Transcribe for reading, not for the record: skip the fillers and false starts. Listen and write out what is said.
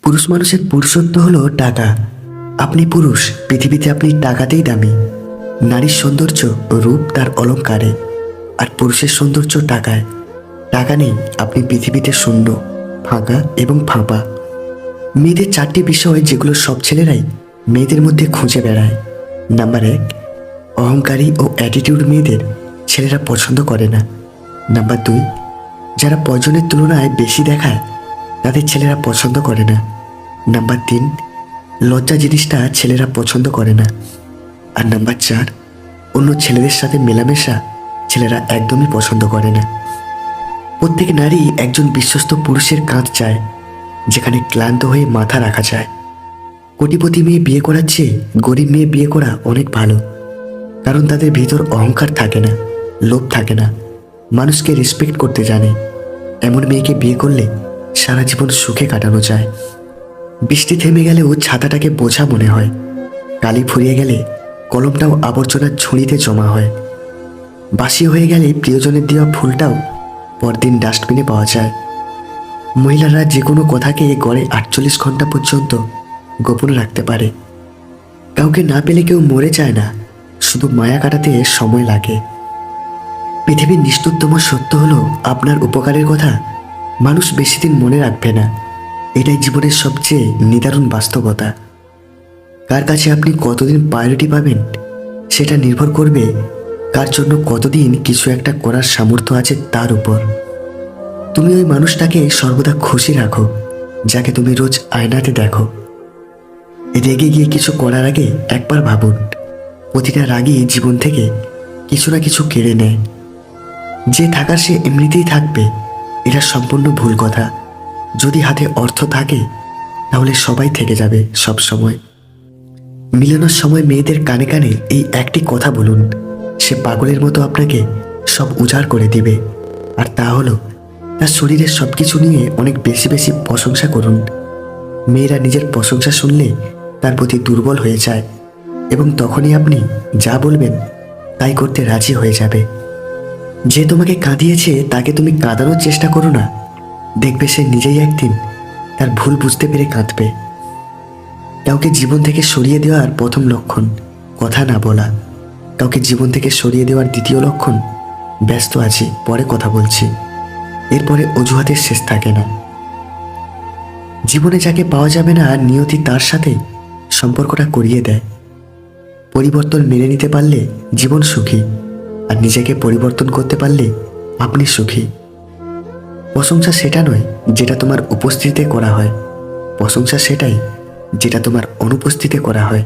পুরুষ মানুষের পুরুষত্ব হলো টাকা। আপনি পুরুষ, পৃথিবীতে আপনি টাকাতেই দামি। নারীর সৌন্দর্য রূপ তার অলংকারে, আর পুরুষের সৌন্দর্য টাকায়। টাকা নেই, আপনি পৃথিবীতে শূন্য, ফাঁকা এবং ফাঁপা। মেয়েদের চারটি বিষয় যেগুলো সব ছেলেরাই মেয়েদের মধ্যে খুঁজে বেড়ায়। নাম্বার 1, অহংকারী ও অ্যাটিটিউড মেয়েদের ছেলেরা পছন্দ করে না। নাম্বার 2, যারা প্রয়োজনের তুলনায় বেশি দেখায় তাদের ছেলেরা পছন্দ করে না। নাম্বার 3, লজ্জা জিনিসটা ছেলেরা পছন্দ করে না। আর নাম্বার 4, অন্য ছেলেদের সাথে মেলামেশা ছেলেরা একদমই পছন্দ করে না। প্রত্যেক নারী একজন বিশ্বস্ত পুরুষের কাঁধ চায়, যেখানে ক্লান্ত হয়ে মাথা রাখা যায়। কোটিপতি মেয়ে বিয়ে করার চেয়ে গরিব মেয়ে বিয়ে করা অনেক ভালো, কারণ তাদের ভিতর অহংকার থাকে না, লোভ থাকে না, মানুষকে রেসপেক্ট করতে জানে। এমন মেয়েকে বিয়ে করলে সারা জীবন সুখে কাটানো যায়। বৃষ্টি থেমে গেলেও ছাতাটাকে বোঝা মনে হয়, কালি ফুরিয়ে গেলে কলমটাও আবর্জনার ঝুড়িতে জমা হয়। বাসি হয়ে গেলে প্রিয়জনের দেওয়া ফুলটাও পরদিন ডাস্টবিনে পাওয়া যায়। মহিলারা যে কোনো কথাকে গড়ে 48 ঘন্টা পর্যন্ত গোপন রাখতে পারে। কাউকে না পেলে কেউ মরে যায় না, শুধু মায়া কাটাতে সময় লাগে। পৃথিবীর নিষ্ঠুরতম সত্য হলো, আপনার উপকারের কথা মানুষ বেশি দিন মনে রাখবে না। এটাই জীবনের সবচেয়ে নিদারুণ বাস্তবতা। কার কাছে আপনি কতদিন প্রায়োরিটি পাবেন সেটা নির্ভর করবে কার জন্য কতদিন কিছু একটা করার সামর্থ্য আছে তার উপর। তুমি ওই মানুষটাকে সর্বদা খুশি রাখো যাকে তুমি রোজ আয়নাতে দেখো। রেগে গিয়ে কিছু করার আগে একবার ভাবুন, প্রতিটা রাগই জীবন থেকে কিছু না কিছু কেড়ে নেয়। যে থাকার সে এমনিতেই থাকবে, এটা সম্পূর্ণ ভুল কথা। যদি হাতে অর্থ থাকে তাহলে সবাই থেকে যাবে সব সময়। মিলানোর সময় মেয়েদের কানে কানে এই একটি কথা বলুন, সে পাগলের মতো আপনাকে সব উজাড় করে দিবে। আর তা হলো, তার শরীরের সব কিছু নিয়ে অনেক বেশি বেশি প্রশংসা করুন। মেয়েরা নিজের প্রশংসা শুনলে তার প্রতি দুর্বল হয়ে যায়, এবং তখনই আপনি যা বলবেন তাই করতে রাজি হয়ে যাবে। যে তোমাকে কাঁদিয়েছে তাকে তুমি কাঁদানোর চেষ্টা করো না, দেখবে সে নিজেই একদিন তার ভুল বুঝতে পেরে কাঁদবে। কাউকে জীবন থেকে সরিয়ে দেওয়ার প্রথম লক্ষণ কথা না বলা। কাউকে জীবন থেকে সরিয়ে দেওয়ার দ্বিতীয় লক্ষণ ব্যস্ত আছি, পরে কথা বলছি। এরপরে অজুহাতের শেষ থাকে না। জীবনে যাকে পাওয়া যাবে না, নিয়তি তার সাথে সম্পর্কটা করিয়ে দেয়। পরিবর্তন মেনে নিতে পারলে জীবন সুখী, আর নিজেকে পরিবর্তন করতে পারলে আপনি সুখী। প্রশংসা সেটা নয় যেটা তোমার উপস্থিতিতে করা হয়, প্রশংসা সেটাই যেটা তোমার অনুপস্থিতিতে করা হয়।